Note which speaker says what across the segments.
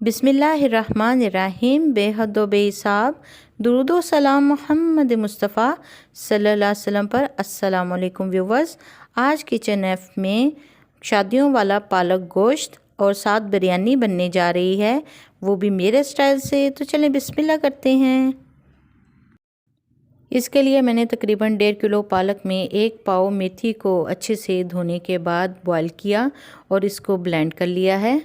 Speaker 1: बिस्मिल्लाहिर्रहमानिर्रहीम। बेहद बेहिसाब दुरूद व सलाम मोहम्मद मुस्तफ़ा सल्लल्लाहु अलैहि वसल्लम पर। अस्सलाम वालेकुम व्यूवर्स। आज किचन एफ में शादियों वाला पालक गोश्त और साथ बिरयानी बनने जा रही है, वो भी मेरे स्टाइल से। तो चलें बिस्मिल्लाह करते हैं। इसके लिए मैंने तकरीबन 1.5 किलो पालक में 1 पाव मेथी को अच्छे से धोने के बाद बॉईल किया और इसको ब्लेंड कर लिया है।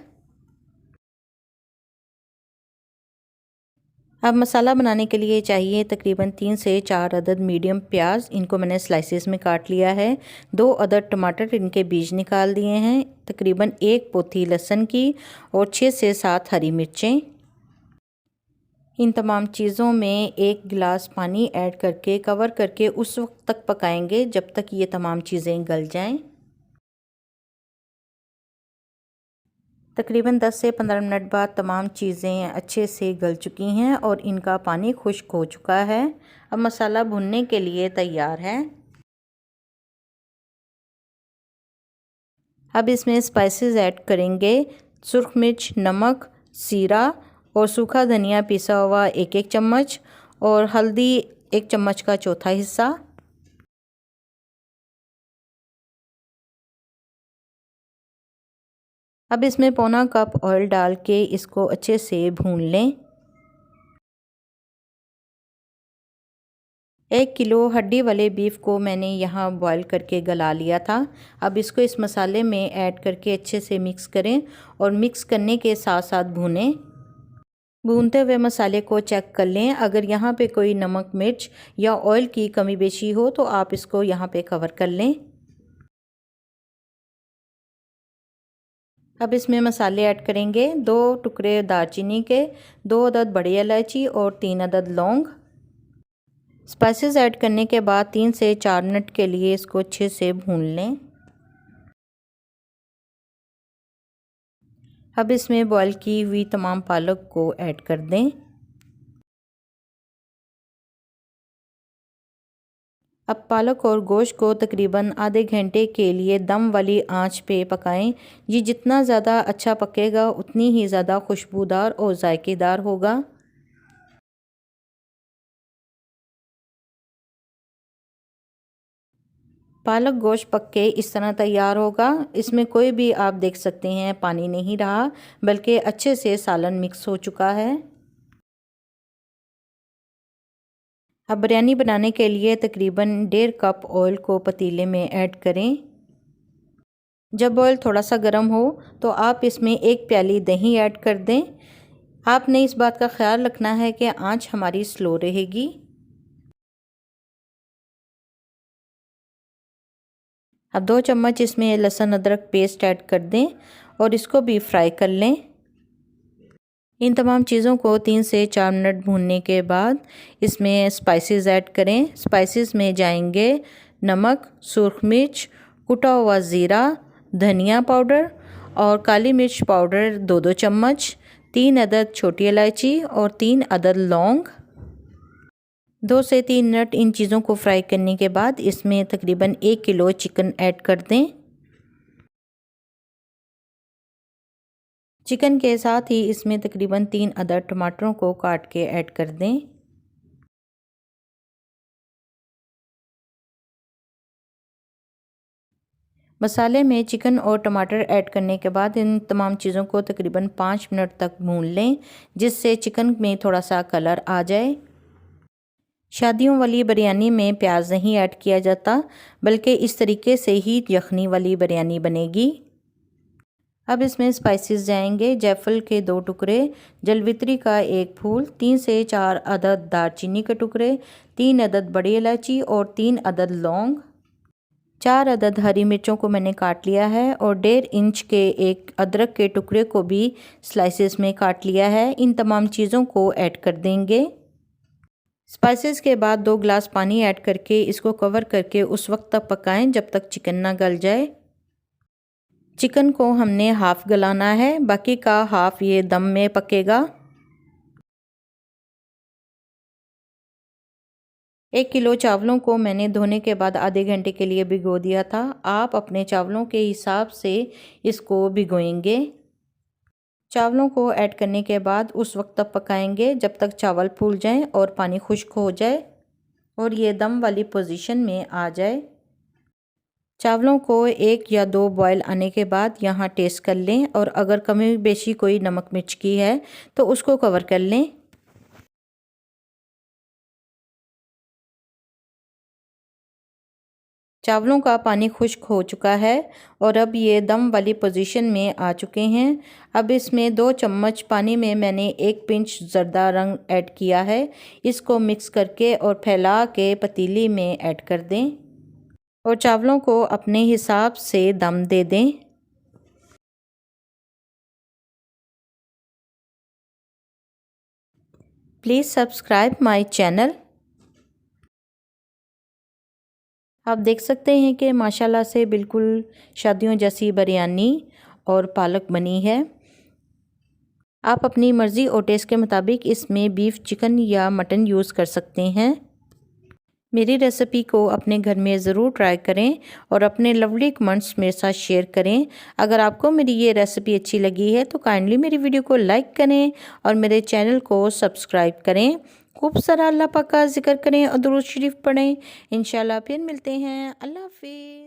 Speaker 1: अब मसाला बनाने के लिए चाहिए तकरीबन 3 से 4 अदद मीडियम प्याज, इनको मैंने स्लाइसेस में काट लिया है। 2 अदद टमाटर, इनके बीज निकाल दिए हैं। तकरीबन 1 पोथी लहसुन की और 6 से 7 हरी मिर्चें। इन तमाम चीज़ों में 1 गिलास पानी ऐड करके कवर करके उस वक्त तक पकाएंगे जब तक ये तमाम चीज़ें गल जाएं। तकरीबन 10 से 15 मिनट बाद तमाम चीज़ें अच्छे से गल चुकी हैं और इनका पानी खुश्क हो चुका है। अब मसाला भुनने के लिए तैयार है। अब इसमें स्पाइसेस ऐड करेंगे। सुर्ख मिर्च, नमक, जीरा और सूखा धनिया पिसा हुआ 1-1 चम्मच और हल्दी 1 चम्मच का चौथा हिस्सा। अब इसमें पौना कप ऑयल डाल के इसको अच्छे से भून लें। 1 किलो हड्डी वाले बीफ को मैंने यहाँ बॉईल करके गला लिया था। अब इसको इस मसाले में ऐड करके अच्छे से मिक्स करें और मिक्स करने के साथ साथ भूनें। भूनते हुए मसाले को चेक कर लें, अगर यहाँ पे कोई नमक, मिर्च या ऑयल की कमी बेशी हो तो आप इसको यहाँ पे कवर कर लें। अब इसमें मसाले ऐड करेंगे। 2 टुकड़े दालचीनी के, 2 अदद बड़ी इलायची और 3 अदद लौंग। स्पाइसेस ऐड करने के बाद 3 से 4 मिनट के लिए इसको अच्छे से भून लें। अब इसमें बॉईल की हुई तमाम पालक को ऐड कर दें। अब पालक और गोश्त को तकरीबन आधे घंटे के लिए दम वाली आंच पे पकाएं। ये जितना ज़्यादा अच्छा पकेगा उतनी ही ज़्यादा खुशबूदार और जायकेदार होगा। पालक गोश्त पक के इस तरह तैयार होगा। इसमें कोई भी आप देख सकते हैं पानी नहीं रहा, बल्कि अच्छे से सालन मिक्स हो चुका है। अब बिरयानी बनाने के लिए तकरीबन 1.5 कप ऑयल को पतीले में ऐड करें। जब ऑयल थोड़ा सा गर्म हो तो आप इसमें 1 प्याली दही ऐड कर दें। आपने इस बात का ख्याल रखना है कि आंच हमारी स्लो रहेगी। अब 2 चम्मच इसमें लहसुन अदरक पेस्ट ऐड कर दें और इसको भी फ्राई कर लें। इन तमाम चीज़ों को 3 से 4 मिनट भूनने के बाद इसमें स्पाइसेस ऐड करें। स्पाइसेस में जाएंगे नमक, सुर्ख मिर्च, कुटा हुआ ज़ीरा, धनिया पाउडर और काली मिर्च पाउडर 2-2 चम्मच, 3 अदद छोटी इलायची और 3 अदद लौंग। 2 से 3 मिनट इन चीज़ों को फ्राई करने के बाद इसमें तकरीबन 1 किलो चिकन ऐड कर दें। चिकन के साथ ही इसमें तकरीबन 3 अदद टमाटरों को काट के ऐड कर दें। मसाले में चिकन और टमाटर ऐड करने के बाद इन तमाम चीज़ों को तकरीबन 5 मिनट तक भून लें, जिससे चिकन में थोड़ा सा कलर आ जाए। शादियों वाली बिरयानी में प्याज नहीं ऐड किया जाता, बल्कि इस तरीके से ही यखनी वाली बिरयानी बनेगी। अब इसमें स्पाइसेस जाएंगे। जायफल के 2 टुकड़े, जलवित्री का 1 फूल, 3 से 4 अदद दालचीनी के टुकड़े, 3 अदद बड़ी इलायची और 3 अदद लौंग। 4 अदद हरी मिर्चों को मैंने काट लिया है और 1.5 इंच के एक अदरक के टुकड़े को भी स्लाइसेस में काट लिया है। इन तमाम चीज़ों को ऐड कर देंगे। स्पाइसेस के बाद 2 गिलास पानी ऐड करके इसको कवर करके उस वक्त तक पकाएं जब तक चिकन ना गल जाए। चिकन को हमने हाफ गलाना है, बाकी का हाफ ये दम में पकेगा। 1 किलो चावलों को मैंने धोने के बाद आधे घंटे के लिए भिगो दिया था। आप अपने चावलों के हिसाब से इसको भिगोएंगे। चावलों को ऐड करने के बाद उस वक्त तक पकाएंगे जब तक चावल फूल जाएं और पानी खुश्क हो जाए और ये दम वाली पोजीशन में आ जाए। चावलों को 1 या 2 बॉयल आने के बाद यहाँ टेस्ट कर लें और अगर कमी बेशी कोई नमक मिर्च की है तो उसको कवर कर लें। चावलों का पानी खुश्क हो चुका है और अब ये दम वाली पोजीशन में आ चुके हैं। अब इसमें 2 चम्मच पानी में मैंने 1 पिंच ज़र्दा रंग ऐड किया है। इसको मिक्स करके और फैला के पतीली में ऐड कर दें और चावलों को अपने हिसाब से दम दे दें। Please subscribe my channel. आप देख सकते हैं कि माशाल्लाह से बिल्कुल शादियों जैसी बिरयानी और पालक बनी है। आप अपनी मर्ज़ी और टेस्ट के मुताबिक इसमें बीफ, चिकन या मटन यूज़ कर सकते हैं। मेरी रेसिपी को अपने घर में ज़रूर ट्राई करें और अपने लवली कमेंट्स मेरे साथ शेयर करें। अगर आपको मेरी ये रेसिपी अच्छी लगी है तो काइंडली मेरी वीडियो को लाइक करें और मेरे चैनल को सब्सक्राइब करें। खूब सारा अल्लाह पाक का जिक्र करें और दुरूद शरीफ पढ़ें। इंशाल्लाह फिर मिलते हैं। अल्लाह हाफ़िज़।